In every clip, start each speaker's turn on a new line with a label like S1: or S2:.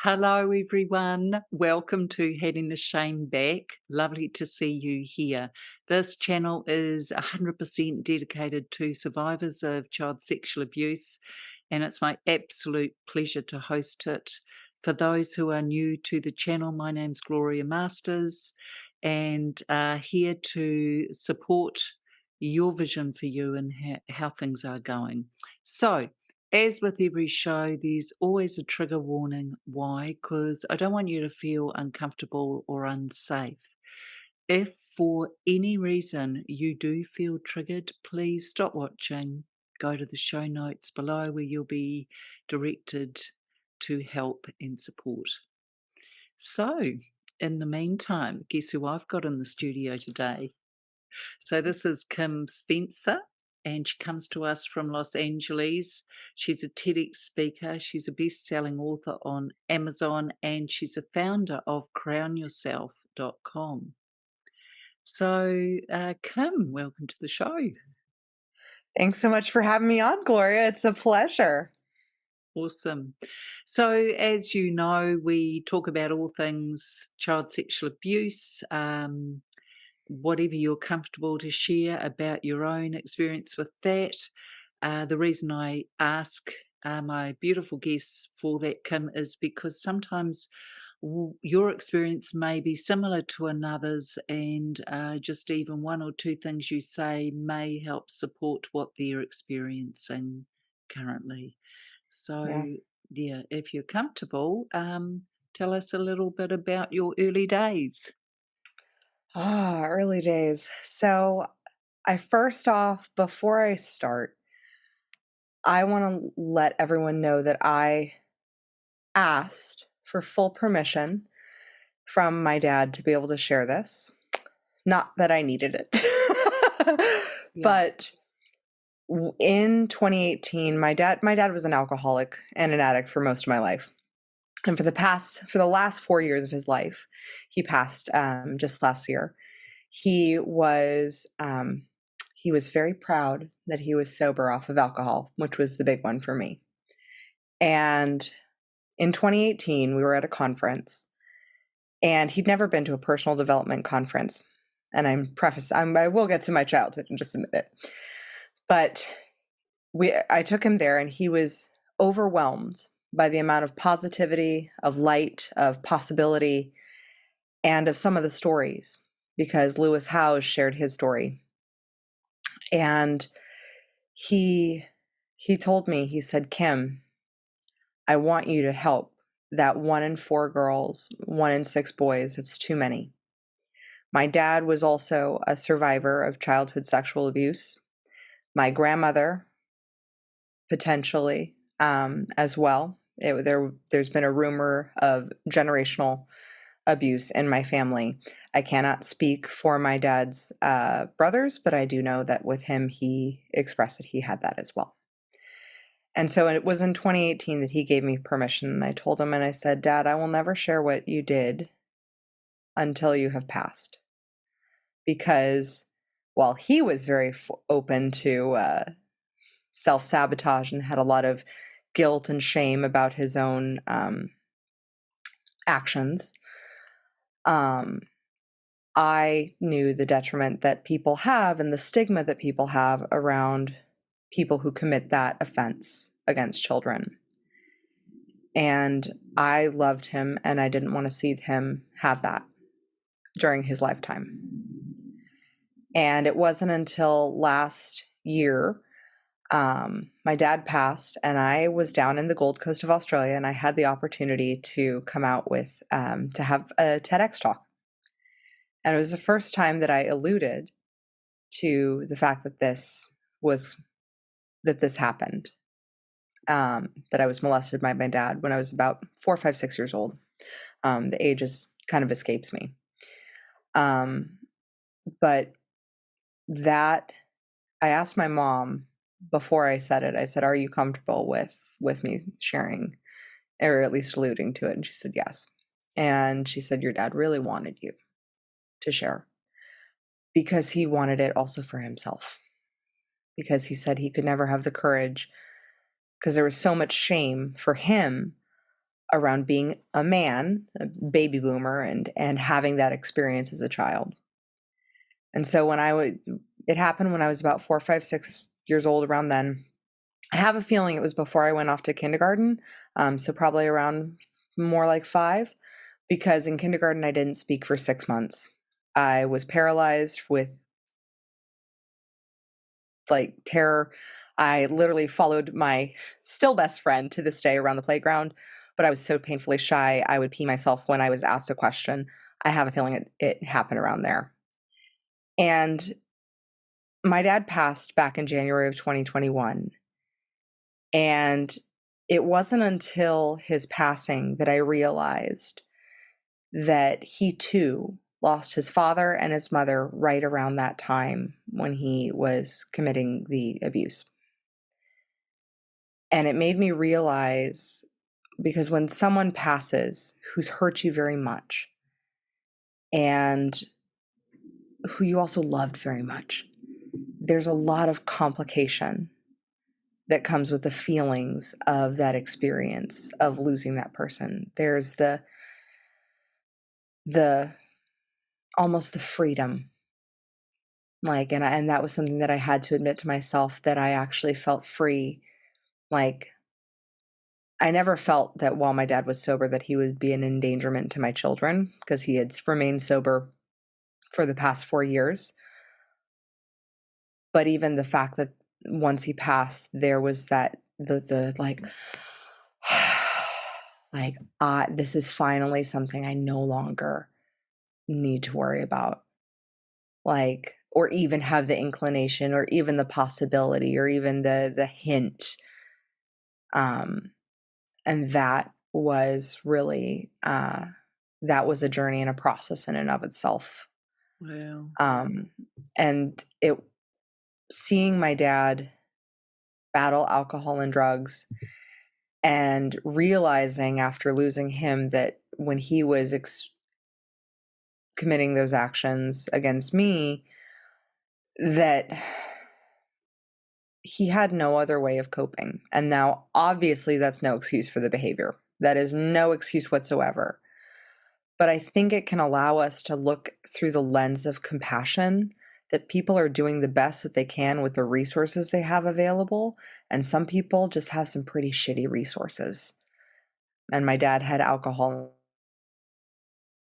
S1: Hello, everyone. Welcome to Heading the Shame Back. Lovely to see you here. This channel is 100% dedicated to survivors of child sexual abuse, and it's my absolute pleasure to host it. For those who are new to the channel, my name's Gloria Masters, and here to support your vision for you and how things are going. So, as with every show, there's always a trigger warning. Why? Because I don't want you to feel uncomfortable or unsafe. If for any reason you do feel triggered, please stop watching. Go to the show notes below where you'll be directed to help and support. So, in the meantime, guess who I've got in the studio today? So this is Kim Spencer, and she comes to us from Los Angeles. She's a TEDx speaker. She's a best-selling author on Amazon, and she's a founder of crownyourself.com. So, Kim, welcome to the show.
S2: Thanks so much for having me on, Gloria. It's a pleasure.
S1: Awesome. So, as you know, we talk about all things child sexual abuse, whatever you're comfortable to share about your own experience with that. The reason I ask my beautiful guests for that, Kim, is because sometimes your experience may be similar to another's, and just even one or two things you say may help support what they're experiencing currently. So, yeah, if you're comfortable, tell us a little bit about your early days.
S2: Early days. So before I start, I want to let everyone know that I asked for full permission from my dad to be able to share this. Not that I needed it. But in 2018, my dad was an alcoholic and an addict for most of my life. And for the last 4 years of his life, he passed just last year. He was very proud that he was sober off of alcohol, which was the big one for me. And in 2018, we were at a conference, and he'd never been to a personal development conference. And I will get to my childhood in just a minute. But I took him there, and he was overwhelmed by the amount of positivity, of light, of possibility, and of some of the stories, because Lewis Howes shared his story. And he told me, he said, "Kim, I want you to help that 1 in 4 girls, 1 in 6 boys. It's too many." My dad was also a survivor of childhood sexual abuse. My grandmother, potentially, as well. There's been a rumor of generational abuse in my family. I cannot speak for my dad's brothers, but I do know that with him, he expressed that he had that as well. And so it was in 2018 that he gave me permission. And I told him, and I said, "Dad, I will never share what you did until you have passed." Because while he was very open to self-sabotage and had a lot of guilt and shame about his own actions, I knew the detriment that people have and the stigma that people have around people who commit that offense against children. And I loved him, and I didn't want to see him have that during his lifetime. And it wasn't until last year, my dad passed, and I was down in the Gold Coast of Australia, and I had the opportunity to come out with, to have a TEDx talk. And it was the first time that I alluded to the fact that this happened, that I was molested by my dad when I was about 4, 5, 6 years old. The age kind of escapes me. But that, I asked my mom before I said it, I said, "Are you comfortable with me sharing, or at least alluding to it?" And she said, "Yes." And she said, "Your dad really wanted you to share, because he wanted it also for himself, because he said he could never have the courage, because there was so much shame for him around being a man, a baby boomer, and having that experience as a child. And so it happened when I was about 4, 5, 6 years old. Around then, I have a feeling it was before I went off to kindergarten, so probably around more like 5, because in kindergarten I didn't speak for 6 months. I was paralyzed with like terror. I literally followed my still best friend to this day around the playground, but I was so painfully shy, I would pee myself when I was asked a question. I have a feeling it happened around there. And my dad passed back in January of 2021. And it wasn't until his passing that I realized that he too lost his father and his mother right around that time when he was committing the abuse. And it made me realize, because when someone passes who's hurt you very much and who you also loved very much, there's a lot of complication that comes with the feelings of that experience of losing that person. There's the almost the freedom, like, and that was something that I had to admit to myself, that I actually felt free. Like, I never felt that while my dad was sober that he would be an endangerment to my children, because he had remained sober for the past 4 years. But even the fact that once he passed, there was that the like like, this is finally something I no longer need to worry about. Like, or even have the inclination, or even the possibility, or even the hint. Um, and that was really, that was a journey and a process in and of itself.
S1: Wow.
S2: Um, and seeing my dad battle alcohol and drugs, and realizing after losing him that when he was committing those actions against me, that he had no other way of coping. And now, obviously, that's no excuse for the behavior. That is no excuse whatsoever. But I think it can allow us to look through the lens of compassion, that people are doing the best that they can with the resources they have available. And some people just have some pretty shitty resources. And my dad had alcohol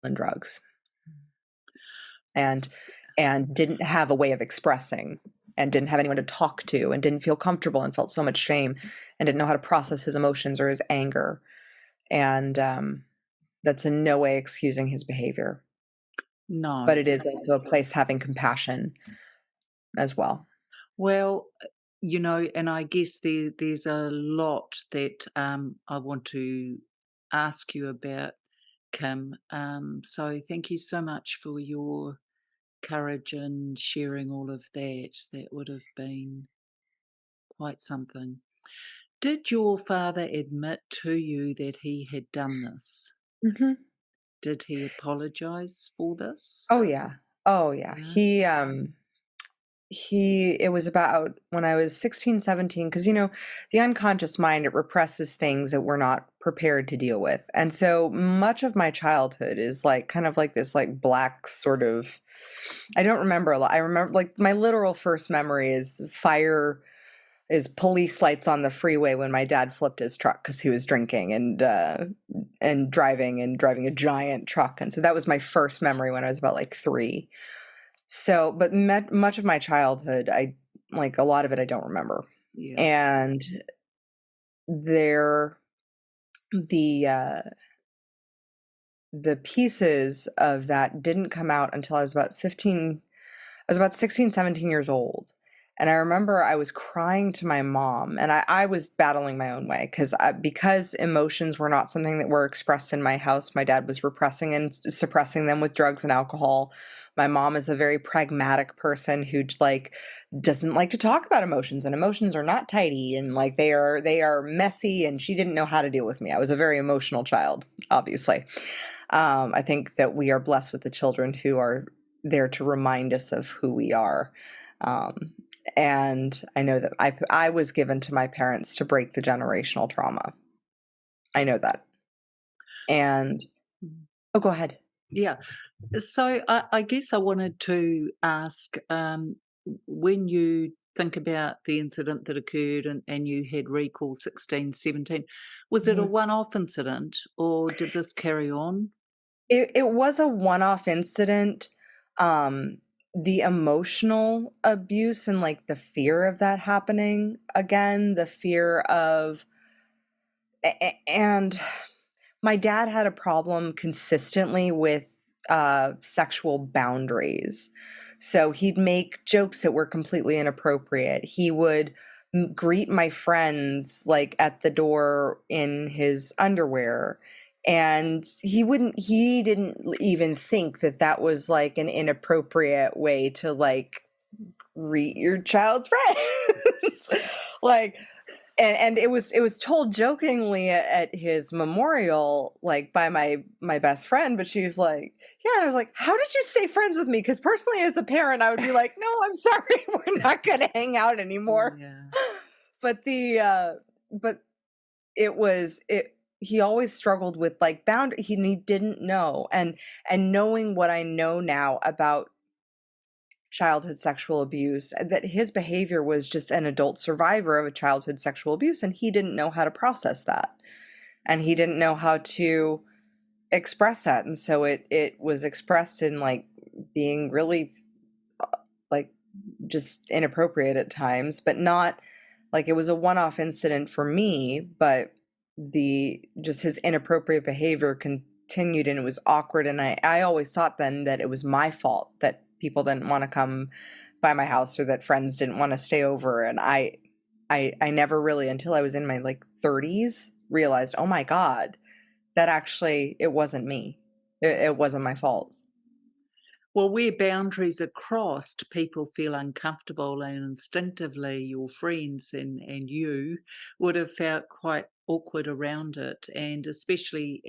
S2: and drugs, and didn't have a way of expressing, and didn't have anyone to talk to, and didn't feel comfortable, and felt so much shame, and didn't know how to process his emotions or his anger. And that's in no way excusing his behavior,
S1: No.
S2: but it is also a place having compassion as well.
S1: Well, and I guess there's a lot that I want to ask you about, Kim. So thank you so much for your courage and sharing all of that. That would have been quite something. Did your father admit to you that he had done this?
S2: Hmm.
S1: Did he apologize for this?
S2: Oh yeah. Oh yeah.
S1: Yeah.
S2: It was about when I was 16, 17, because the unconscious mind, it represses things that we're not prepared to deal with. And so much of my childhood is like kind of like this like black sort of, I don't remember a lot. I remember, like, my literal first memory is police lights on the freeway when my dad flipped his truck because he was drinking and driving a giant truck. And so that was my first memory when I was about like 3. So, but much of my childhood, I like a lot of it, I don't remember.
S1: Yeah.
S2: And there, the the pieces of that didn't come out until I was about 15. I was about 16, 17 years old. And I remember I was crying to my mom, and I was battling my own way, because emotions were not something that were expressed in my house. My dad was repressing and suppressing them with drugs and alcohol. My mom is a very pragmatic person who like doesn't like to talk about emotions, and emotions are not tidy, and like they are messy, and she didn't know how to deal with me. I was a very emotional child, obviously. I think that we are blessed with the children who are there to remind us of who we are. Um, and I know that I was given to my parents to break the generational trauma. I know that.
S1: S-
S2: And
S1: mm,
S2: oh, go ahead.
S1: yeah. So I guess I wanted to ask, when you think about the incident that occurred and you had recall 16, 17, was it a
S2: Mhm.
S1: one-off incident or did this carry on?
S2: It was a one-off incident. Um, the emotional abuse and, like, the fear of that happening again, the fear of and my dad had a problem consistently with, sexual boundaries. So he'd make jokes that were completely inappropriate. He would greet my friends like at the door in his underwear. And he didn't even think that that was like an inappropriate way to like greet your child's friends. Like, and it was told jokingly at his memorial, like by my best friend, but she's like, yeah, and I was like, how did you stay friends with me? Because personally, as a parent, I would be like, no, I'm sorry, we're not gonna hang out anymore.
S1: Yeah.
S2: But but it was it he always struggled with like boundary he didn't know, and knowing what I know now about childhood sexual abuse, that his behavior was just an adult survivor of a childhood sexual abuse, and he didn't know how to process that, and he didn't know how to express that, and so it was expressed in like being really like just inappropriate at times, but not like it was a one-off incident for me, but the just his inappropriate behavior continued, and it was awkward, and I always thought then that it was my fault that people didn't want to come by my house or that friends didn't want to stay over, and I never really until I was in my like 30s realized, oh my god, that actually it wasn't me. It wasn't my fault.
S1: Well, where boundaries are crossed, people feel uncomfortable, and instinctively, your friends and you would have felt quite awkward around it. And especially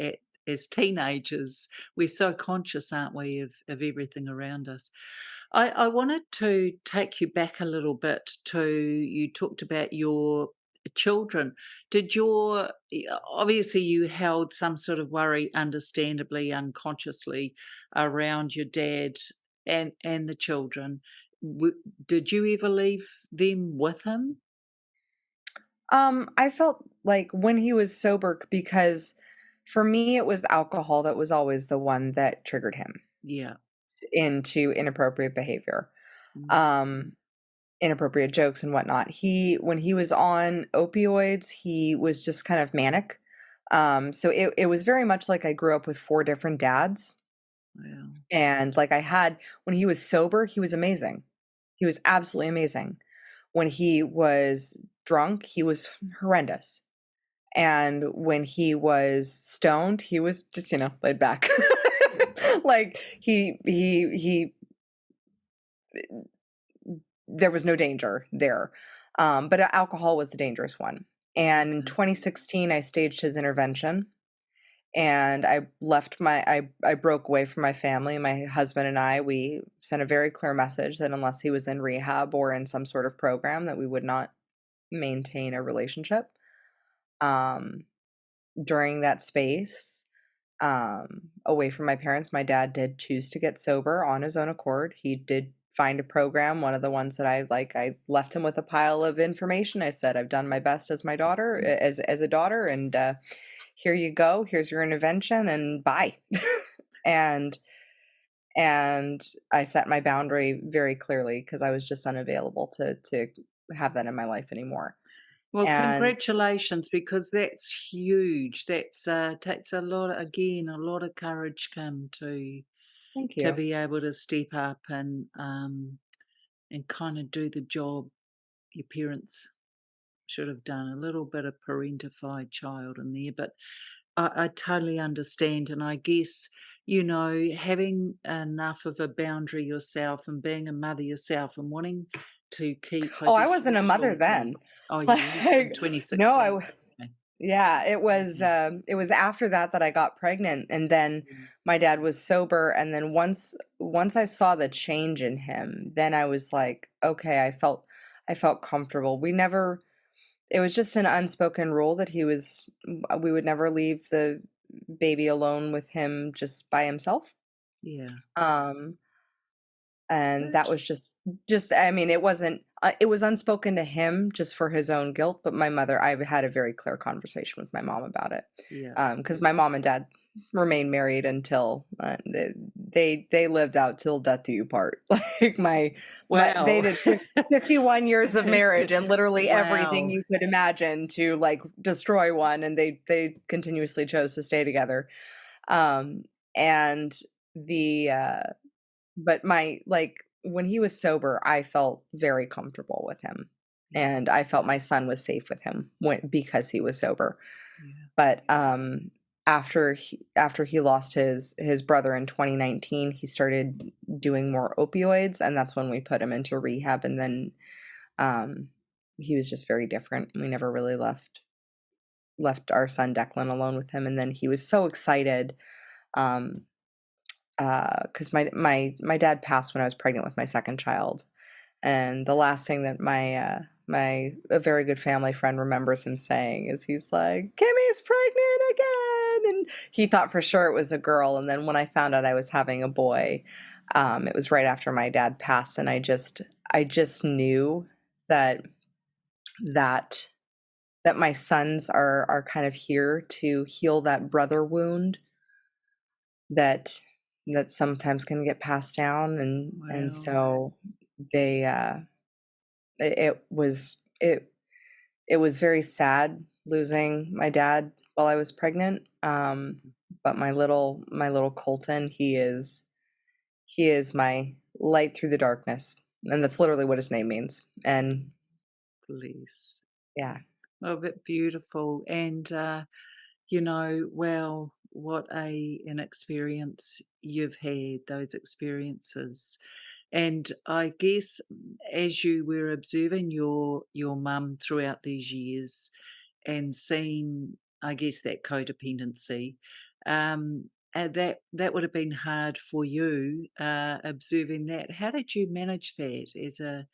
S1: as teenagers, we're so conscious, aren't we, of everything around us. I wanted to take you back a little bit to you talked about your children. Did obviously you held some sort of worry, understandably, unconsciously, around your dad and the children. W Did you ever leave them with him?
S2: I felt like when he was sober, because for me, it was alcohol that was always the one that triggered him
S1: Yeah.
S2: into inappropriate behavior,
S1: Mm.
S2: um, inappropriate jokes and whatnot. When he was on opioids, he was just kind of manic. So it was very much like I grew up with four different dads.
S1: Wow.
S2: And like when he was sober, he was amazing. He was absolutely amazing. When he was drunk, he was horrendous. And when he was stoned, he was just, laid back. Like he there was no danger there. But alcohol was a dangerous one. And in
S1: Okay.
S2: 2016, I staged his intervention, and I broke away from my family. My husband and we sent a very clear message that unless he was in rehab or in some sort of program, that we would not maintain a relationship. Um, During that space, away from my parents, my dad did choose to get sober on his own accord. He did find a program, one of the ones that I left him with a pile of information. I said, "I've done my best as my daughter, as a daughter, and here you go. Here's your intervention, and bye." and and I set my boundary very clearly because I was just unavailable to have that in my life anymore.
S1: Well,
S2: And
S1: congratulations, because that's huge. That's takes a lot of courage come
S2: thank
S1: to
S2: you.
S1: be able to step up and kinda do the job your parents should have done. A little bit of parentified child in there, but I totally understand, and I guess, having enough of a boundary yourself and being a mother yourself and wanting to keep, I
S2: Oh, I
S1: guess, your
S2: wasn't a mother
S1: children.
S2: then.
S1: Oh, you weren't in
S2: Like, no,
S1: 2016. Okay.
S2: yeah,
S1: Okay.
S2: it was after that that I got pregnant, and then
S1: Mm.
S2: my dad was sober, and then once I saw the change in him, then I was like, okay, I felt comfortable. We never It was just an unspoken rule that we would never leave baby alone with him just by himself.
S1: Yeah.
S2: Um, and that
S1: Good.
S2: was just I mean, it was unspoken to him just for his own guilt, but my mother, I had a very clear conversation with my mom about it.
S1: Yeah.
S2: Because my mom and dad remained married until they lived out till death do you part. Like my they
S1: Wow.
S2: did 51 years of marriage and literally everything
S1: Wow.
S2: you could imagine to like destroy one, and they continuously chose to stay together. Um, and the but my like when he was sober, I felt very comfortable with him,
S1: Yeah.
S2: and I felt my son was safe with him because he was sober.
S1: Yeah.
S2: But after he lost his brother in 2019, he started doing more opioids, and that's when we put him into rehab. And then um, he was just very different. We never really left our son Declan alone with him, and then he was so excited. Um, because my dad passed when I was pregnant with my second child, and the last thing that my a very good family friend remembers him saying is he's like, "Kimmy's pregnant again," and he thought for sure it was a girl. And then when I found out I was having a boy, it was right after my dad passed, and I just knew that that that my sons are kind of here to heal that brother wound that sometimes can get passed down, and
S1: Wow.
S2: so they it, it was it it was very sad losing my dad while I was pregnant. But my little Colton, he is my light through the darkness, and that's literally what his name means. And
S1: Please.
S2: yeah,
S1: Oh, but beautiful. And well, what an experience you've had, those experiences. And I guess as you were observing your mum throughout these years and seeing, I guess, that codependency, that would have been hard for you, observing that. How did you manage that as a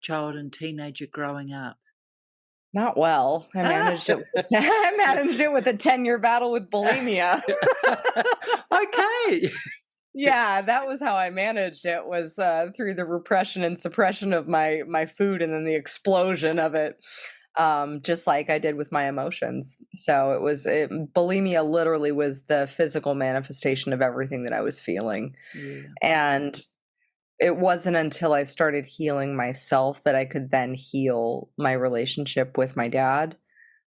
S1: child and teenager growing up?
S2: not well. I managed it. I managed it with a 10-year battle with bulimia.
S1: Okay.
S2: Yeah, that was how I managed it, was through the repression and suppression of my food, and then the explosion of it, just like I did with my emotions. So bulimia literally was the physical manifestation of everything that I was feeling.
S1: Yeah.
S2: And it wasn't until I started healing myself that I could then heal my relationship with my dad,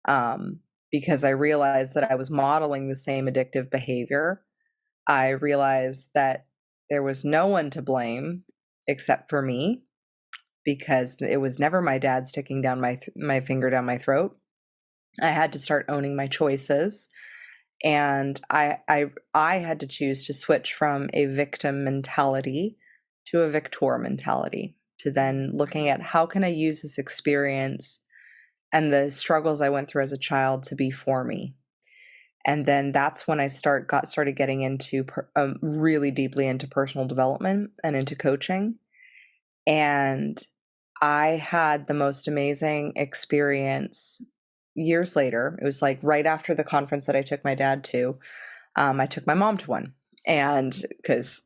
S2: um, because I realized that I was modeling the same addictive behavior. I realized that there was no one to blame except for me, because it was never my dad sticking down my finger down my throat. I had to start owning my choices, and I had to choose to switch from a victim mentality to a victor mentality, to then looking at how can I use this experience and the struggles I went through as a child to be for me. And then that's when I started getting into really deeply into personal development and into coaching. And I had the most amazing experience years later. It was like right after the conference that I took my dad to. I took my mom to one, and because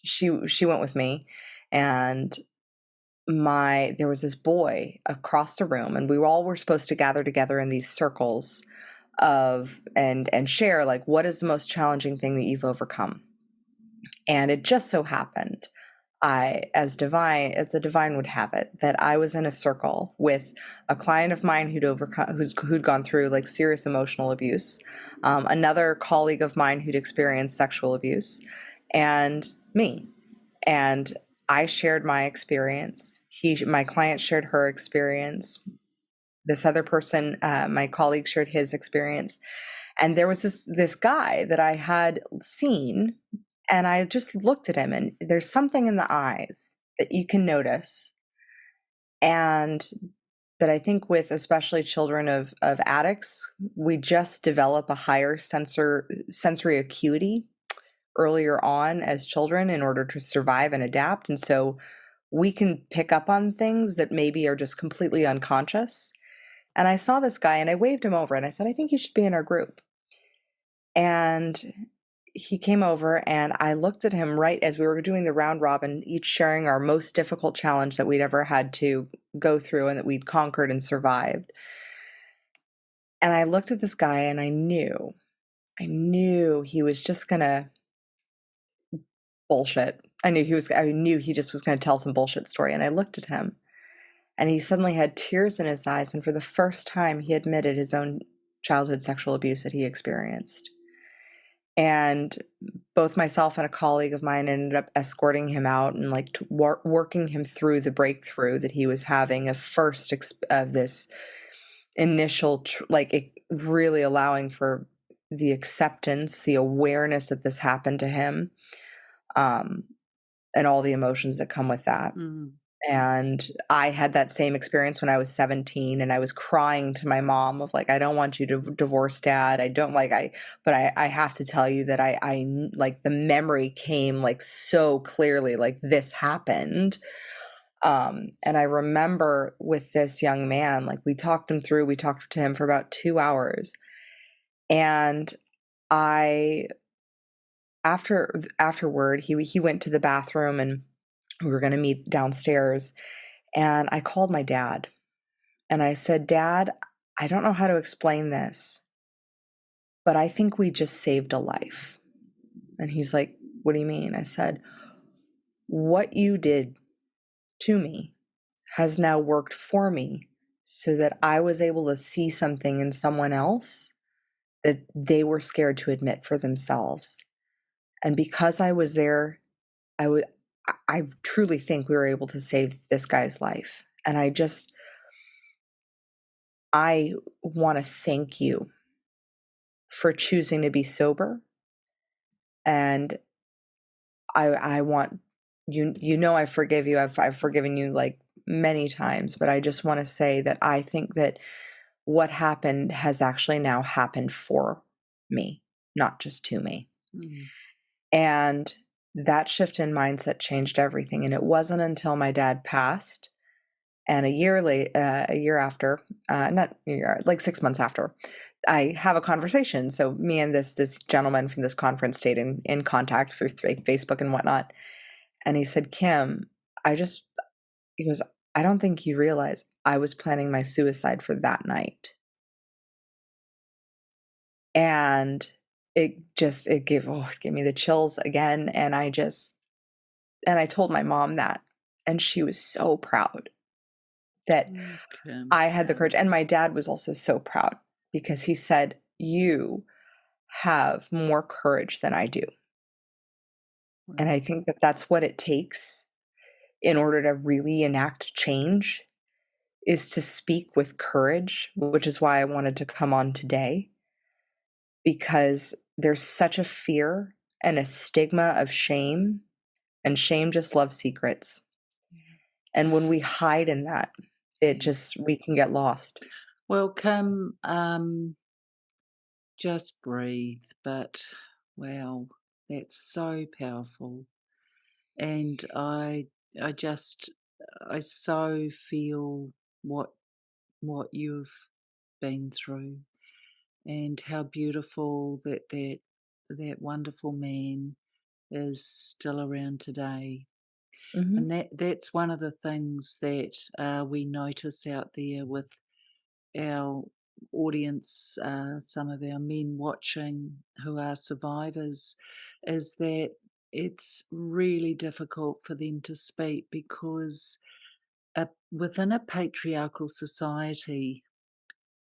S2: she went with me, and there was this boy across the room, and we all were supposed to gather together in these circles of and share like what is the most challenging thing that you've overcome. And it just so happened, as the divine would have it, that I was in a circle with a client of mine who'd gone through like serious emotional abuse, another colleague of mine who'd experienced sexual abuse, and me. And I shared my experience. My client shared her experience. This other person, my colleague, shared his experience. And there was this guy that I had seen, and I just looked at him, and there's something in the eyes that you can notice, and that I think with especially children of addicts, we just develop a higher sensory acuity earlier on as children in order to survive and adapt. And so we can pick up on things that maybe are just completely unconscious. And I saw this guy, and I waved him over, and I said, "I think you should be in our group." And he came over, and I looked at him right as we were doing the round robin, each sharing our most difficult challenge that we'd ever had to go through and that we'd conquered and survived. And I looked at this guy and I knew he was just gonna bullshit. I knew he just was gonna tell some bullshit story. And I looked at him, and he suddenly had tears in his eyes, and for the first time he admitted his own childhood sexual abuse that he experienced. And both myself and a colleague of mine ended up escorting him out and like working him through the breakthrough that he was having of this initial really allowing for the acceptance, the awareness that this happened to him, um, and all the emotions that come with that.
S1: Mm.
S2: And I had that same experience when I was 17, and I was crying to my mom of like, I don't want you to divorce dad. I don't like, but I have to tell you that I like the memory came like so clearly, like this happened. And I remember with this young man, like we talked to him for about 2 hours. And I, afterward, he went to the bathroom, and we were going to meet downstairs. And I called my dad and I said, Dad, I don't know how to explain this, but I think we just saved a life. And he's like, what do you mean? I said, what you did to me has now worked for me so that I was able to see something in someone else that they were scared to admit for themselves. And because I was there, I truly think we were able to save this guy's life. And I want to thank you for choosing to be sober. And I want I forgive you. I've forgiven you like many times, but I just want to say that I think that what happened has actually now happened for me, not just to me.
S1: Mm.
S2: And that shift in mindset changed everything. And it wasn't until my dad passed, and a year after, not a year, like 6 months after, I have a conversation. So me and this gentleman from this conference stayed in contact through Facebook and whatnot. And he said, Kim, he goes, I don't think you realize I was planning my suicide for that night. And it gave me the chills again. And I told my mom that, and she was so proud that
S1: Okay.
S2: I had the courage. And my dad was also so proud because he said, you have more courage than I do. And
S1: Wow.
S2: I think that that's what it takes in order to really enact change, is to speak with courage, which is why I wanted to come on today, because there's such a fear and a stigma of shame, and shame just loves secrets. And when we hide in that, we can get lost.
S1: Well, Kim, just breathe. But wow, that's so powerful. And I so feel what you've been through, and how beautiful that wonderful man is still around today.
S2: Mhm.
S1: And that's one of the things that we notice out there with our audience, some of our men watching who are survivors, is that it's really difficult for them to speak because within a patriarchal society,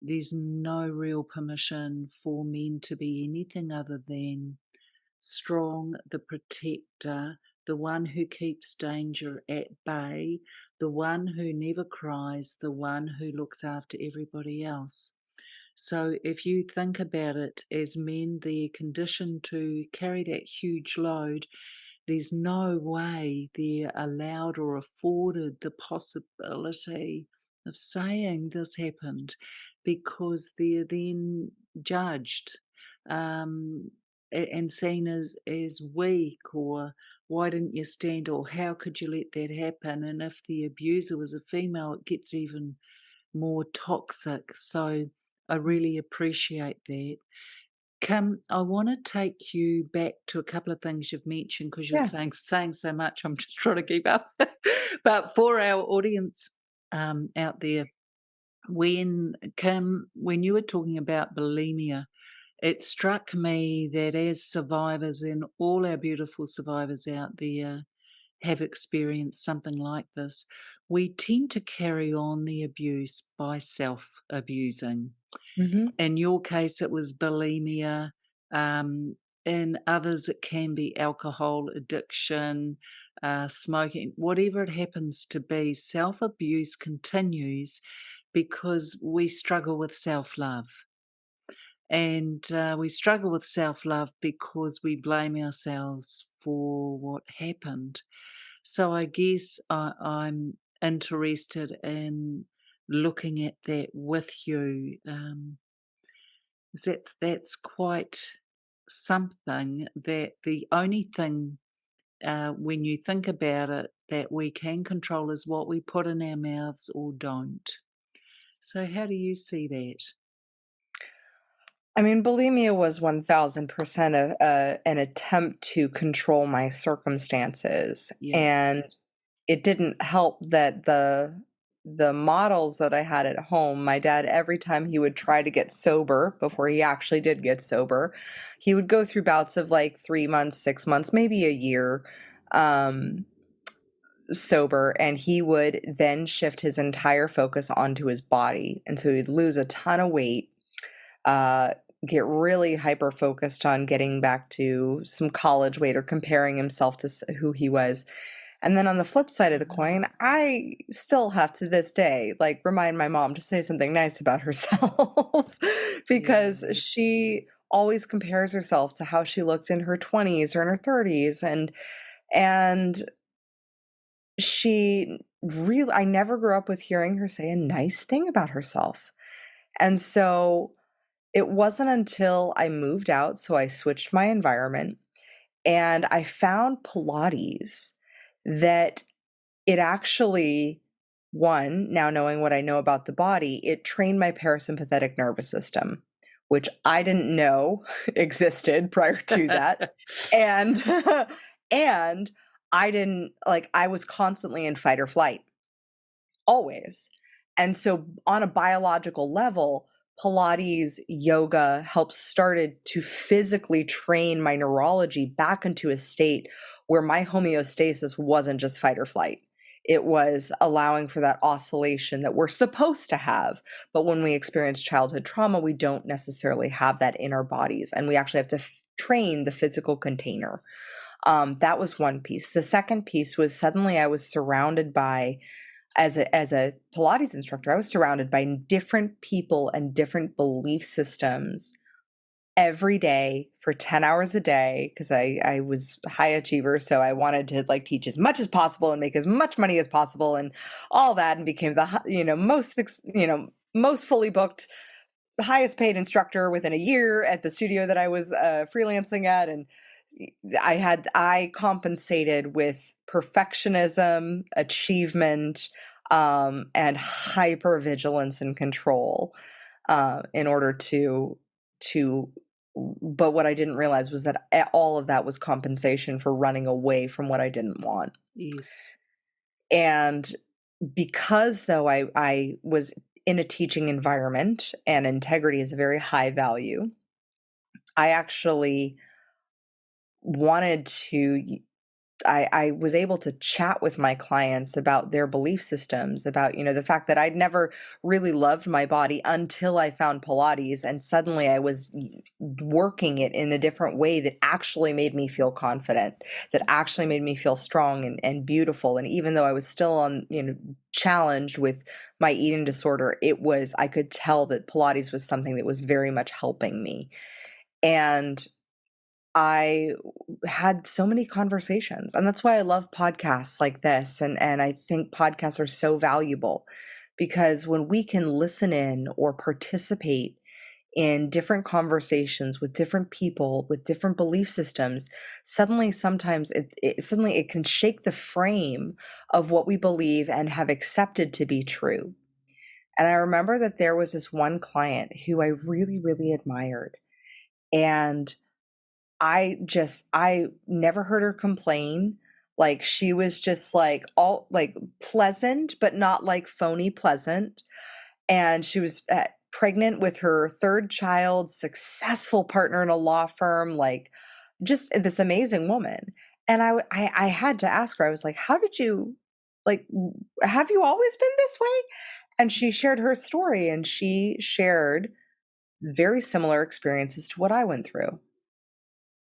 S1: there's no real permission for men to be anything other than strong, the protector, the one who keeps danger at bay, the one who never cries, the one who looks after everybody else. So if you think about it, as men, they're conditioned to carry that huge load. There's no way they're allowed or afforded the possibility of saying this happened, because they're then judged, um, and seen as weak, or why didn't you stand, or how could you let that happen? And if the abuser was a female, it gets even more toxic. So I really appreciate that. I wanna take you back to a couple of things you've mentioned because you're
S2: Yeah.
S1: saying so much, I'm just trying to keep up. But for our audience, out there, when you were talking about bulimia, it struck me that as survivors, and all our beautiful survivors out there have experienced something like this, we tend to carry on the abuse by self-abusing.
S2: Mhm.
S1: In your case, it was bulimia. Um, in others, it can be alcohol addiction, smoking, whatever it happens to be. Self abuse continues because we struggle with self love. And we struggle with self love because we blame ourselves for what happened. So I guess I'm interested in looking at that with you. That's quite something, that the only thing, when you think about it, that we can control is what we put in our mouths or don't. So how do you see that?
S2: I mean, bulimia was 1000% an attempt to control my circumstances,
S1: Yeah.
S2: and it didn't help that the models that I had at home, my dad, every time he would try to get sober, before he actually did get sober, he would go through bouts of like 3 months, 6 months, maybe a year, um, sober, and he would then shift his entire focus onto his body, and so he'd lose a ton of weight, uh, get really hyper focused on getting back to some college weight or comparing himself to who he was. And then on the flip side of the
S1: Uh,
S2: coin, I still have to this day, like, remind my mom to say something nice about herself because
S1: yeah.
S2: she always compares herself to how she looked in her 20s or in her 30s, and she really, I never grew up with hearing her say a nice thing about herself. And so it wasn't until I moved out, so I switched my environment, and I found Pilates that it actually, one, now knowing what I know about the body, it trained my parasympathetic nervous system, which I didn't know existed prior to that. And and I didn't, like, I was constantly in fight or flight, always. And so on a biological level, Pilates, yoga helped started to physically train my neurology back into a state where my homeostasis wasn't just fight or flight. It was allowing for that oscillation that we're supposed to have. But when we experience childhood trauma, we don't necessarily have that in our bodies. And we actually have to train the physical container. That was one piece. The second piece was suddenly I was surrounded by, as a Pilates instructor, I was surrounded by different people and different belief systems every day for 10 hours a day, because I was a high achiever, so I wanted to, like, teach as much as possible and make as much money as possible and all that, and became the most fully booked, highest paid instructor within a year at the studio that I was freelancing at. And I compensated with perfectionism, achievement, and hyper vigilance and control, in order to. But what I didn't realize was that all of that was compensation for running away from what I didn't want.
S1: Yes.
S2: And because, though, I was in a teaching environment and integrity is a very high value, I actually wanted to I was able to chat with my clients about their belief systems, about, the fact that I'd never really loved my body until I found Pilates, and suddenly I was working it in a different way that actually made me feel confident, that actually made me feel strong and beautiful. And even though I was still challenged with my eating disorder, I could tell that Pilates was something that was very much helping me. And I had so many conversations, and that's why I love podcasts like this, and I think podcasts are so valuable, because when we can listen in or participate in different conversations with different people with different belief systems, suddenly sometimes suddenly it can shake the frame of what we believe and have accepted to be true. And I remember that there was this one client who I really, really admired, And I never heard her complain. Like, she was just, like, all like, pleasant, but not, like, phony pleasant. And she was, pregnant with her 3rd child, successful partner in a law firm, like, just this amazing woman. And I had to ask her, I was like, "How did you like, have you always been this way?" And she shared her story, and she shared very similar experiences to what I went through.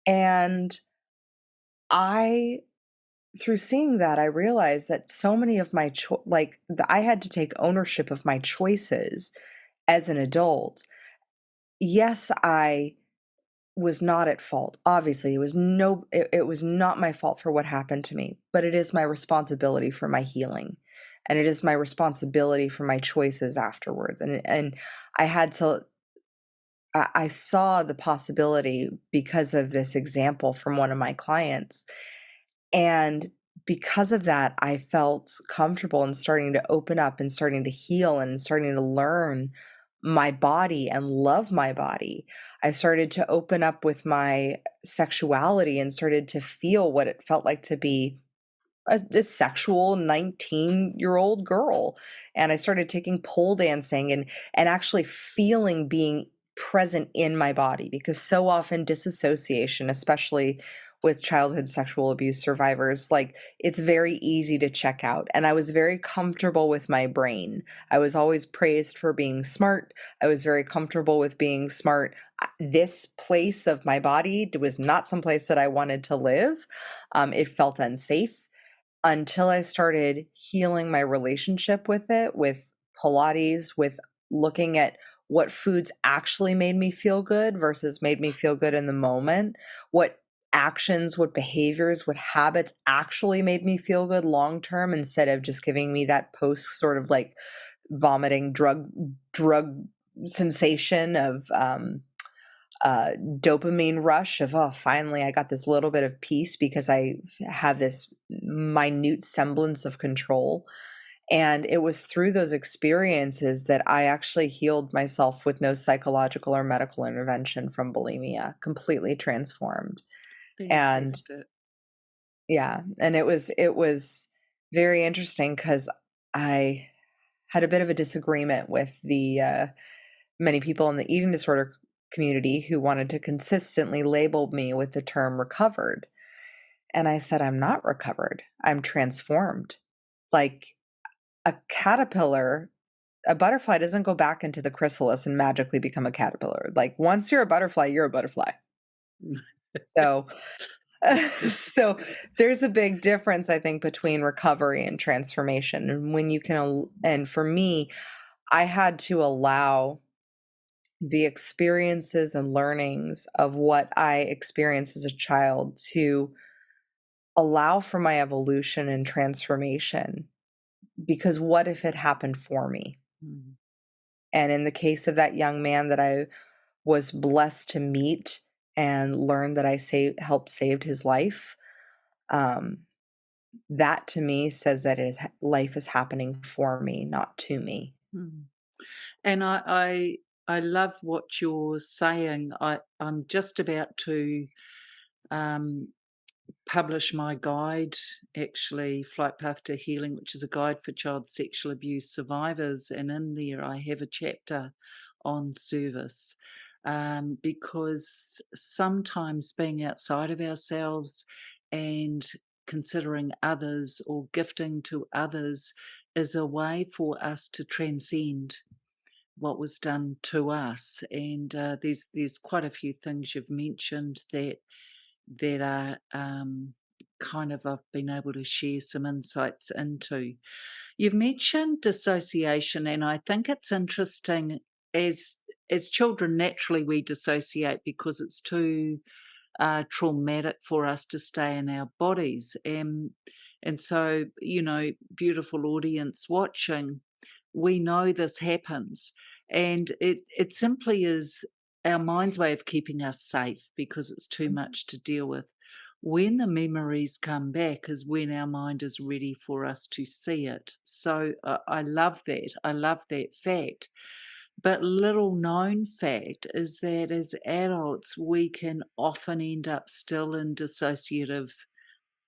S2: And I through seeing that, I realized that so many of my I had to take ownership of my choices as an adult. Yes, I was not at fault. Obviously, it was not my fault for what happened to me, but it is my responsibility for my healing. And it is my responsibility for my choices afterwards. And I had to I saw the possibility because of this example from one of my clients. And because of that, I felt comfortable in starting to open up and starting to heal and starting to learn my body and love my body. I started to open up with my sexuality and started to feel what it felt like to be a sexual 19-year-old girl. And I started taking pole dancing and actually feeling being present in my body, because so often disassociation, especially with childhood sexual abuse survivors, like, it's very easy to check out. And I was very comfortable with my brain. I was always praised for being smart. I was very comfortable with being smart. This place of my body was not some place that I wanted to live. It felt unsafe until I started healing my relationship with it, with Pilates, with looking at what foods actually made me feel good versus made me feel good in the moment, what actions, what behaviors, what habits actually made me feel good long term, instead of just giving me that post sort of like vomiting drug sensation of dopamine rush of, oh, finally I got this little bit of peace because I have this minute semblance of control. And it was through those experiences that I actually healed myself with no psychological or medical intervention from bulimia, completely transformed. And
S1: Fantastic.
S2: yeah, and it was very interesting because I had a bit of a disagreement with the many people in the eating disorder community who wanted to consistently label me with the term recovered. And I said, I'm not recovered. I'm transformed. Like, a caterpillar, a butterfly doesn't go back into the chrysalis and magically become a caterpillar. Like, once you're a butterfly, you're a butterfly. So, so there's a big difference, I think, between recovery and transformation. And when you can, and for me, I had to allow the experiences and learnings of what I experienced as a child to allow for my evolution and transformation. Because what if it happened for me?
S1: Mm.
S2: And in the case of that young man that I was blessed to meet and learn that helped saved his life, um, that to me says that life is happening for me, not to me.
S1: Mm. And I love what you're saying. I'm just about to um, publish my guide, actually, Flight Path to Healing, which is a guide for child sexual abuse survivors. And in there, I have a chapter on service, because sometimes being outside of ourselves and considering others or gifting to others is a way for us to transcend what was done to us. And there's quite a few things you've mentioned that are kind of I've been able to share some insights into. You've mentioned dissociation, and I think it's interesting. As children, naturally we dissociate because it's too traumatic for us to stay in our bodies. And so, beautiful audience watching, we know this happens. And it simply is our mind's way of keeping us safe because it's too much to deal with. When the memories come back is when our mind is ready for us to see it. So I love that. I love that fact. But little known fact is that as adults, we can often end up still in dissociative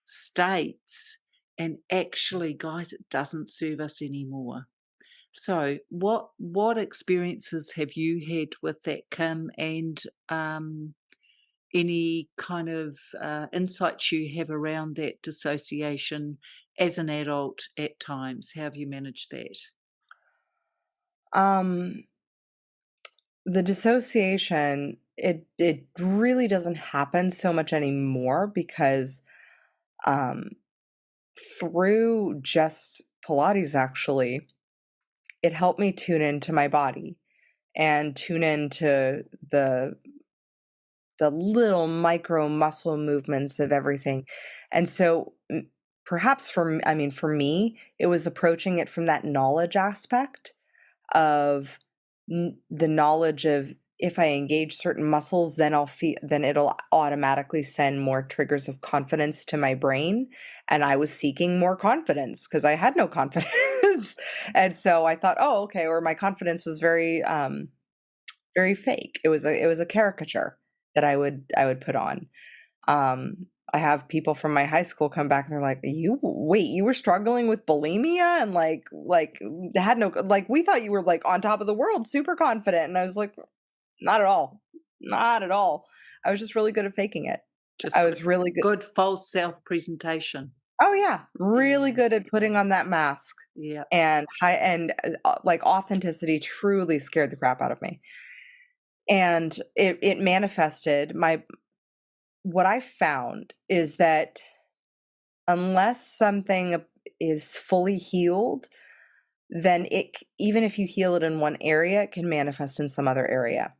S1: states, and actually, guys, it doesn't serve us anymore. So, what experiences have you had with that, Kim, and any kind of insights you have around that dissociation as an adult at times? How have you managed that?
S2: Um, the dissociation, it really doesn't happen so much anymore because um through just Pilates actually, it helped me tune into my body and tune into the little micro muscle movements of everything. And so perhaps I mean for me, it was approaching it from that knowledge aspect of the knowledge of if I engage certain muscles, then then it'll automatically send more triggers of confidence to my brain. And I was seeking more confidence because I had no confidence. And so I thought, oh, okay, or my confidence was very fake. It was a caricature that I would put on. Um, I have people from my high school come back and they're like, you were struggling with bulimia and like had no like we thought you were like on top of the world, super confident." And I was like, "Not at all. Not at all. I was just really good at faking it.
S1: Just
S2: I
S1: good,
S2: was really good."
S1: good false self presentation.
S2: Oh yeah, really
S1: Yeah,
S2: good at putting on that mask.
S1: yeah.
S2: And like authenticity truly scared the crap out of me. And it manifested my what I found is that unless something is fully healed, then even if you heal it in one area, it can manifest in some other area.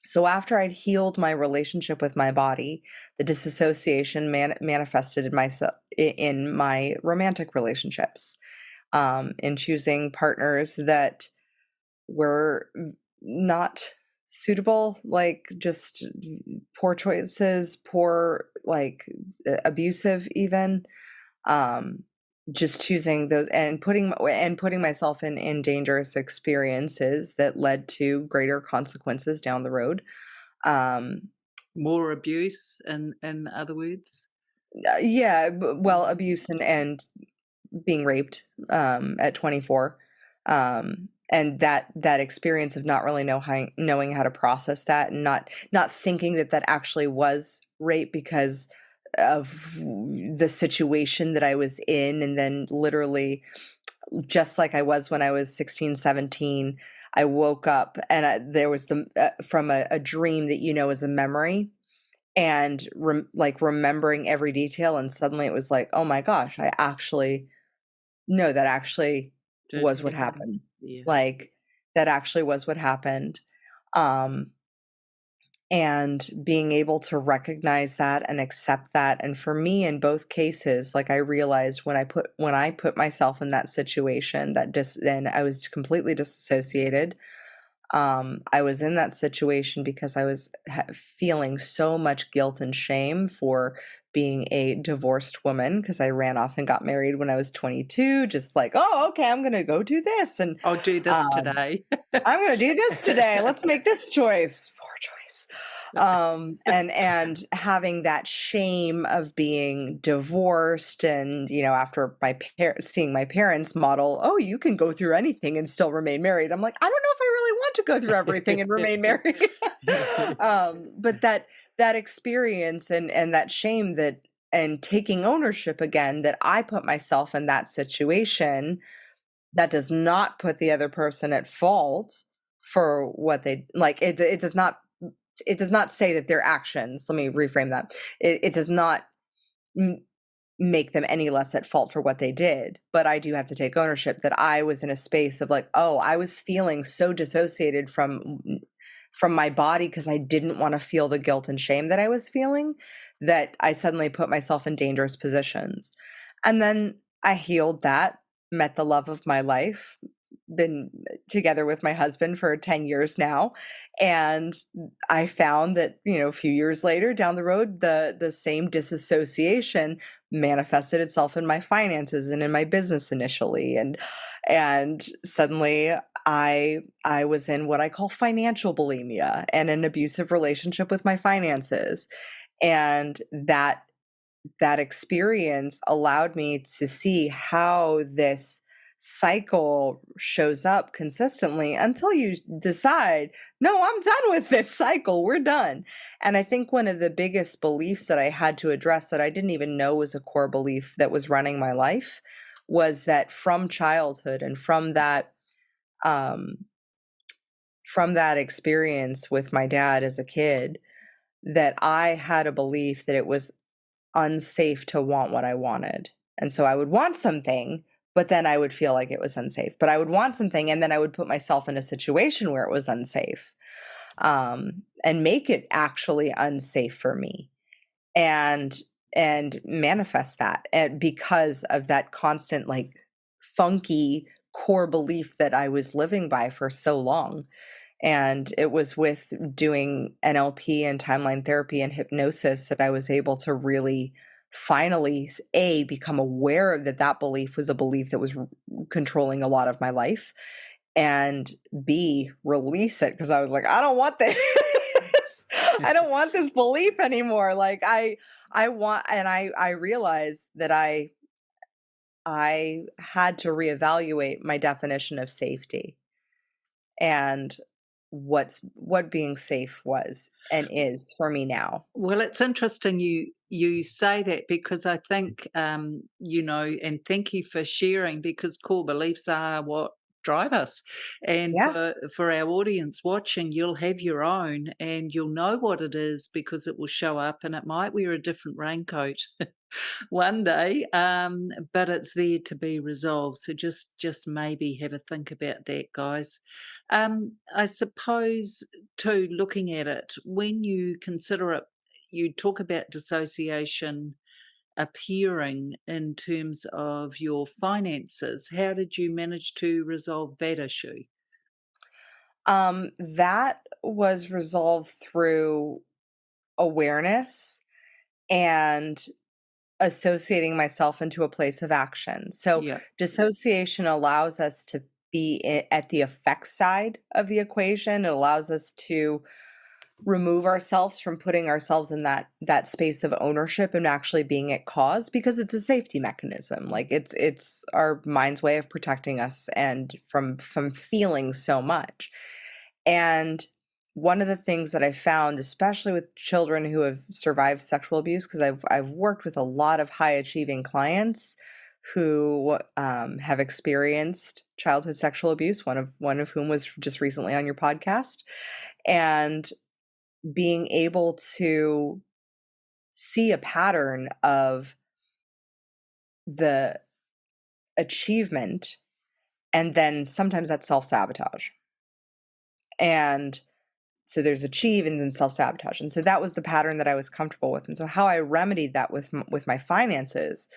S2: So after I'd healed my relationship with my body, the disassociation manifested in myself in my romantic relationships, in choosing partners that were not suitable, like just poor choices, poor like abusive even. um just choosing those and putting myself in dangerous experiences that led to greater consequences down the road. um
S1: More abuse, in other words.
S2: yeah, well,
S1: Mm.
S2: abuse and being raped at 24. And that experience of not really knowing how to process that, and not thinking that that actually was rape because of the situation that I was in. And then literally, just like I was when I was 16, 17, I woke up and there was from a dream that is a memory, and like remembering every detail, and suddenly it was like, oh my gosh, I actually no, that actually
S1: Did
S2: was what
S1: happen.
S2: happened.
S1: Yeah.
S2: Like, that actually was what happened. Um, and being able to recognize that and accept that. And for me, in both cases, like I realized when I put myself in that situation, then I was completely disassociated. I was in that situation because I was feeling so much guilt and shame for being a divorced woman because I ran off and got married when I was 22, just like, oh, okay, I'm going to go do this. And
S1: I'll do this
S2: um,
S1: today.
S2: I'm going to do this today. Let's make this choice. Poor choice. And having that shame of being divorced, and after seeing my parents model, oh, you can go through anything and still remain married. I'm like, I don't know if I really want to go through everything and remain married. But that experience and that shame, and taking ownership again, that I put myself in that situation, that does not put the other person at fault for what they like. It does not say that their actions, let me reframe that. It does not make them any less at fault for what they did, but I do have to take ownership that I was in a space of like, oh, I was feeling so dissociated from my body because I didn't want to feel the guilt and shame that I was feeling, that I suddenly put myself in dangerous positions. And then I healed that, met the love of my life, been together with my husband for 10 years now, and I found that, a few years later down the road, the same disassociation manifested itself in my finances and in my business initially, and suddenly I was in what I call financial bulimia and an abusive relationship with my finances. And that experience allowed me to see how this cycle shows up consistently until you decide, no, I'm done with this cycle. We're done. And I think one of the biggest beliefs that I had to address that I didn't even know was a core belief that was running my life was that from childhood and um, from that experience with my dad as a kid, that I had a belief that it was unsafe to want what I wanted. And so I would want something, but then I would feel like it was unsafe. But I would want something, and then I would put myself in a situation where it was unsafe, and make it actually unsafe for me, and manifest that, and because of that constant, like, funky core belief that I was living by for so long. And it was with doing NLP and timeline therapy and hypnosis that I was able to really finally, A, become aware that that belief was a belief that was controlling a lot of my life, and B, release it because I was like, I don't want this. I don't want this belief anymore. Like I want, and I realized that I had to reevaluate my definition of safety and what being safe was and is for me now.
S1: Well, it's interesting you say that because I think, and thank you for sharing because core beliefs are what drive us. And
S2: Yeah.
S1: for our audience watching, you'll have your own and you'll know what it is because it will show up and it might wear a different raincoat one day, but it's there to be resolved. So just maybe have a think about that, guys. I suppose too, looking at it, when you consider it, you talk about dissociation appearing in terms of your finances. How did you manage to resolve that issue?
S2: That was resolved through awareness and associating myself into a place of action. So
S1: Yeah.
S2: dissociation allows us to be at the effect side of the equation. It allows us to remove ourselves from putting ourselves in that space of ownership and actually being at cause, because it's a safety mechanism. Like it's our mind's way of protecting us and from feeling so much. And one of the things that I found, especially with children who have survived sexual abuse, because I've worked with a lot of high achieving clients who have experienced childhood sexual abuse. One of whom was just recently on your podcast, and being able to see a pattern of the achievement, and then sometimes that's self-sabotage. And so there's achieve and then self-sabotage. And so that was the pattern that I was comfortable with. And so how I remedied that with my finances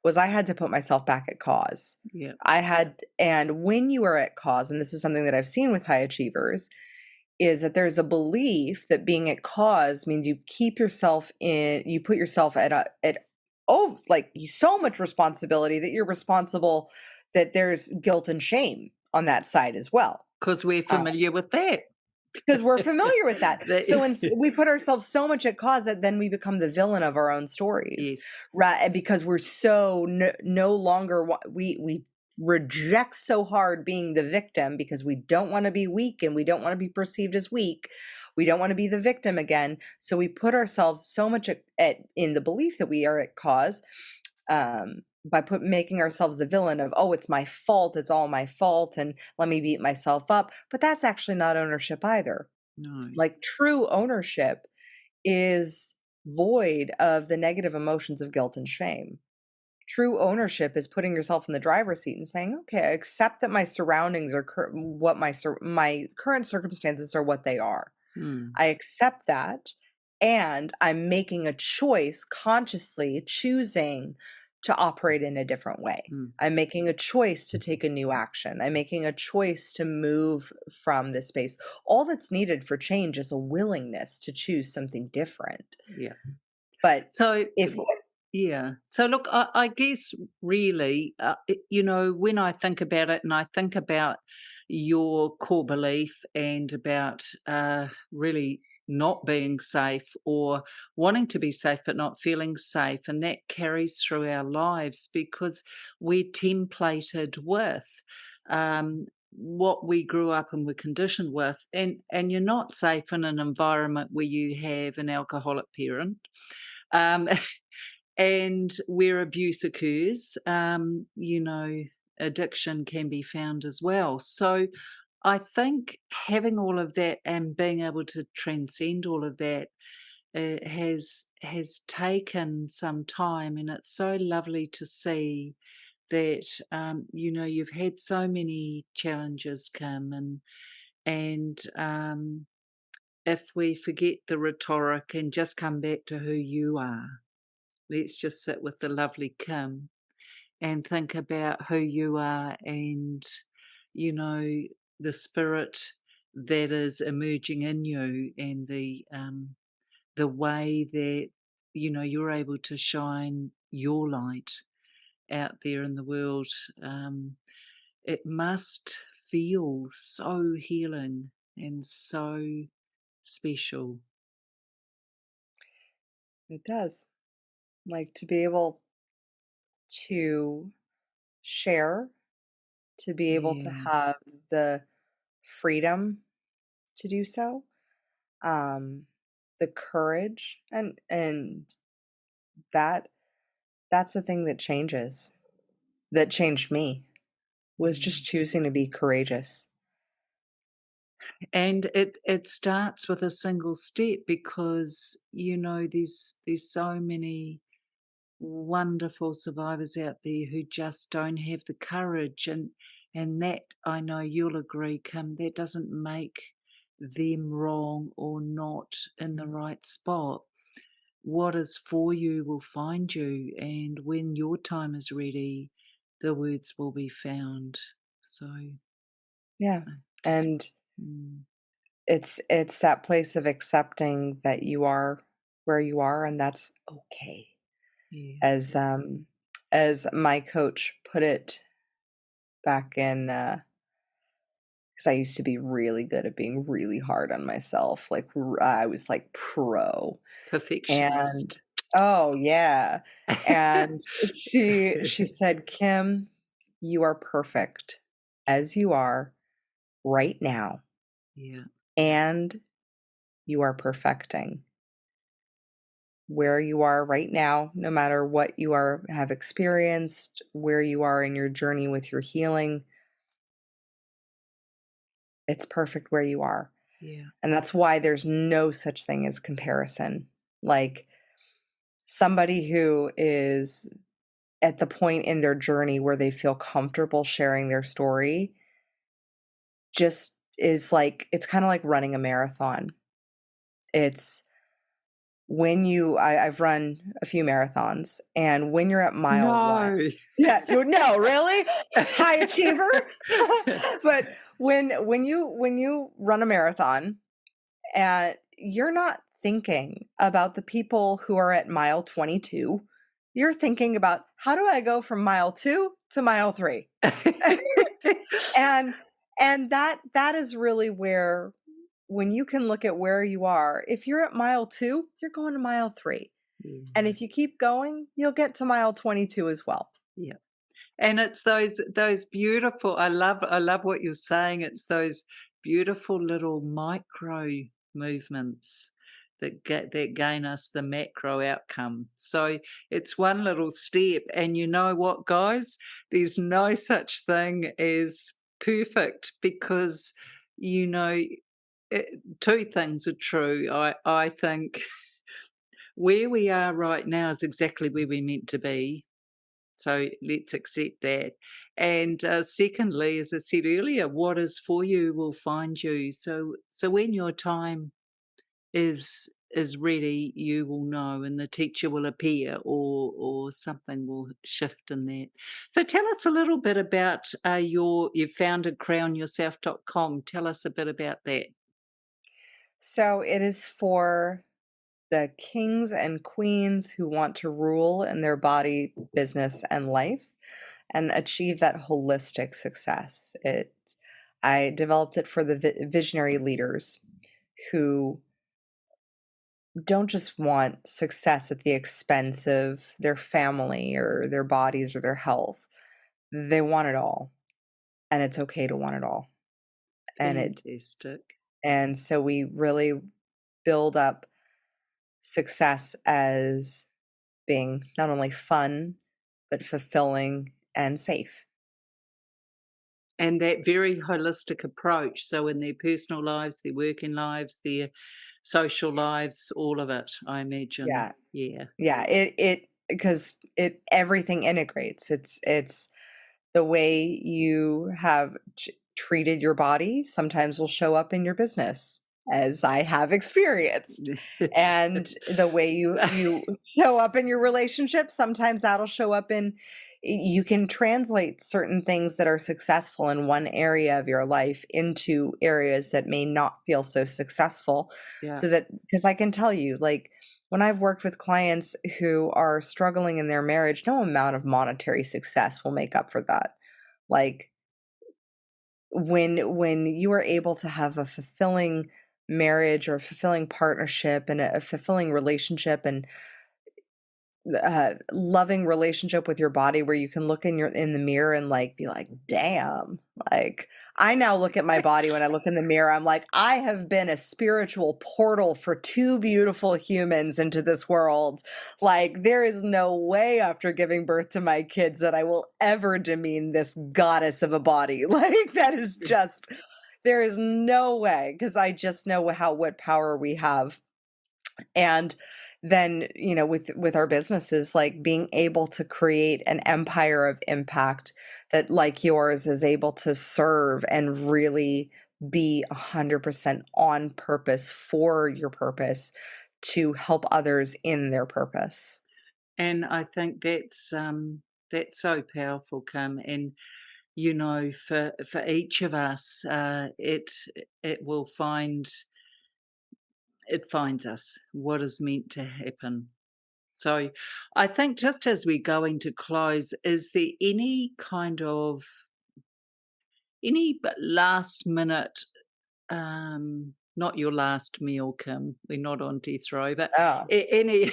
S2: was I had to put myself back at cause.
S1: Yeah.
S2: And when you are at cause, and this is something that I've seen with high achievers, is that there's a belief that being at cause means you put yourself like so much responsibility that you're responsible, that there's guilt and shame on that side as well.
S1: Because we're
S2: Uh,
S1: familiar with that.
S2: because we're familiar with that. So
S1: That-
S2: we put ourselves so much at cause that then we become the villain of our own stories,
S1: yes.
S2: right? Because we're so no longer we reject so hard being the victim because we don't want to be weak and we don't want to be perceived as weak. We don't want to be the victim again. So we put ourselves so much in the belief that we are at cause, by making ourselves the villain of, oh, it's my fault, it's all my fault, and let me beat myself up. But that's actually not ownership either.
S1: No.
S2: Like, true ownership is void of the negative emotions of guilt and shame. True ownership is putting yourself in the driver's seat and saying, okay, I accept that my surroundings are what my current circumstances are, what they are.
S1: Mm.
S2: I accept that, and I'm making a choice, consciously choosing to operate in a different way.
S1: Mm,
S2: I'm making a choice to take a new action. I'm making a choice to move from this space. All that's needed for change is a willingness to choose something different.
S1: yeah.
S2: But
S1: So,
S2: if
S1: yeah. So, look, I guess really, when I think about it and I think about your core belief and about really not being safe or wanting to be safe but not feeling safe, and that carries through our lives because we're templated with. What we grew up and were conditioned with, and you're not safe in an environment where you have an alcoholic parent, um, and where abuse occurs, addiction can be found as well. So I think having all of that and being able to transcend all of that has taken some time, and it's so lovely to see that you've had so many challenges come, and if we forget the rhetoric and just come back to who you are. Let's just sit with the lovely Kim and think about who you are and, you know, the spirit that is emerging in you and the way that, you're able to shine your light out there in the world. It must feel so healing and so special.
S2: it does, like to be able to share, to be able to
S1: Yeah.
S2: have the freedom to do so, um, the courage, and that that's the thing that changes. That changed me was
S1: Mm.
S2: just choosing to be courageous.
S1: And it starts with a single step because, there's so many wonderful survivors out there who just don't have the courage, and that, I know you'll agree, Kim, that doesn't make them wrong or not in the right spot. What is for you will find you, and when your time is ready, the words will be found. So,
S2: Yeah,
S1: I just
S2: and
S1: mm,
S2: it's that place of accepting that you are where you are, and that's okay.
S1: yeah.
S2: As my coach put it back in, because I used to be really good at being really hard on myself, like, I was, like, pro, and
S1: Perfectionist.
S2: oh, yeah, and she said, "Kim, you are perfect as you are right now,
S1: Yeah,
S2: and you are perfecting where you are right now, no matter what you have experienced, where you are in your journey with your healing, it's perfect where you are."
S1: yeah.
S2: And that's why there's no such thing as comparison. Like, somebody who is at the point in their journey where they feel comfortable sharing their story just is like, it's kind of like running a marathon. It's I've run a few marathons, and when you're at mile 1,
S1: No.
S2: yeah, you no, really? High achiever? But when you run a marathon, and you're not thinking about the people who are at mile 22, you're thinking about, "How do I go from mile 2 to mile 3?" And that is really where, when you can look at where you are, if you're at mile 2, you're going to mile 3. And
S1: Yeah,
S2: if you keep going, you'll get to mile 22 as well.
S1: yeah. And it's those beautiful, I love what you're saying, it's those beautiful little micro movements that gain us the macro outcome. So it's one little step, and you know what, guys? There's no such thing as perfect because, you know, two things are true. I think where we are right now is exactly where we're meant to be, so let's accept that. And secondly, as I said earlier, what is for you will find you. So when your time is is ready, you will know, and the teacher will appear, or something will shift in that. So tell us a little bit about you founded crownyourself.com. Tell us a bit about that.
S2: So it is for the kings and queens who want to rule in their body, business, and life and achieve that holistic success. I developed it for the visionary leaders who don't just want success at the expense of their family or their bodies or their health. They want it all, and it's okay to want it all. And it
S1: Fantastic.
S2: and so we really build up success as being not only fun, but fulfilling and safe.
S1: And that very holistic approach, so in their personal lives, their working lives, their social lives, all of it, I imagine.
S2: Yeah.
S1: Yeah.
S2: Yeah, it because it everything integrates. It's the way you have treated your body sometimes will show up in your business, as I have experienced. And the way you show up in your relationship, sometimes that'll show up in you can translate certain things that are successful in one area of your life into areas that may not feel so successful.
S1: Yeah.
S2: So that because I can tell you, like when I've worked with clients who are struggling in their marriage, no amount of monetary success will make up for that. Like when you are able to have a fulfilling marriage or a fulfilling partnership and a fulfilling relationship and loving relationship with your body where you can look in the mirror and like be like, damn, like I now look at my body when I look in the mirror, I'm like, I have been a spiritual portal for two beautiful humans into this world. Like there is no way after giving birth to my kids that I will ever demean this goddess of a body. Like that is just there is no way because I just know how what power we have. And then with our businesses, like being able to create an empire of impact that like yours is able to serve and really be 100% on purpose for your purpose to help others in their purpose.
S1: And I think that's so powerful, Kim. And for each of us, it will finds us what is meant to happen. So, I think just as we're going to close, is there last minute, not your last meal, Kim, we're not on death row, but
S2: Oh,
S1: any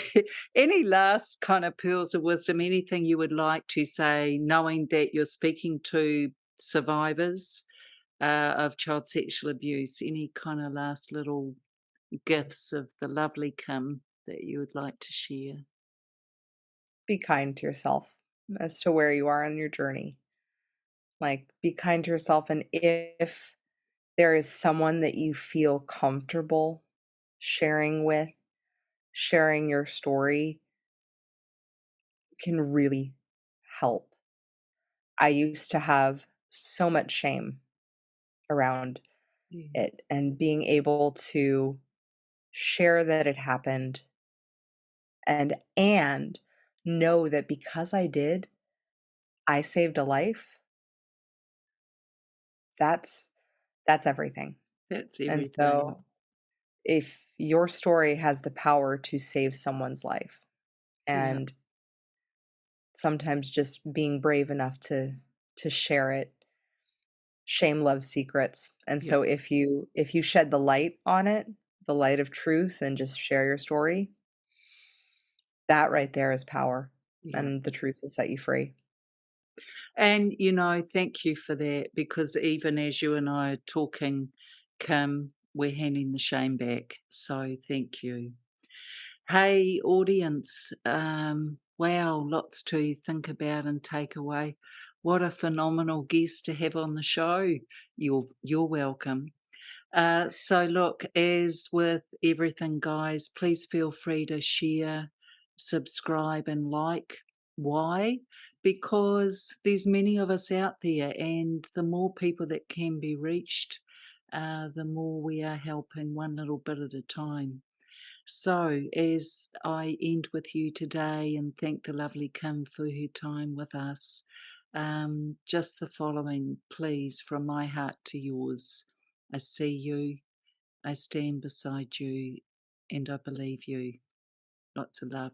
S1: any last kind of pearls of wisdom, anything you would like to say, knowing that you're speaking to survivors of child sexual abuse, any kind of last little gifts of the lovely Kim that you would like to share?
S2: be kind to yourself as to where you are on your journey. Like be kind to yourself, and if there is someone that you feel comfortable sharing with, sharing your story can really help. I used to have so much shame around
S1: Yeah,
S2: it, and being able to share that it happened and know that because I did, I saved a life. That's that's everything.
S1: that's
S2: And
S1: everything.
S2: so if your story has the power to save someone's life,
S1: Yeah,
S2: and sometimes just being brave enough to share it. Shame loves secrets, and
S1: yeah,
S2: so if you shed the light on it, the light of truth, and just share your story, that right there is power,
S1: yeah.
S2: and the truth will set you free.
S1: And, thank you for that, because even as you and I are talking, Kim, we're handing the shame back. So thank you. Hey, audience, wow, lots to think about and take away. What a phenomenal guest to have on the show. You're welcome. So look, as with everything, guys, please feel free to share, subscribe, and like. Why? Because there's many of us out there, and the more people that can be reached, the more we are helping one little bit at a time. So, as I end with you today and thank the lovely Kim for her time with us, just the following, please, from my heart to yours. I see you, I stand beside you, and I believe you. Lots of love.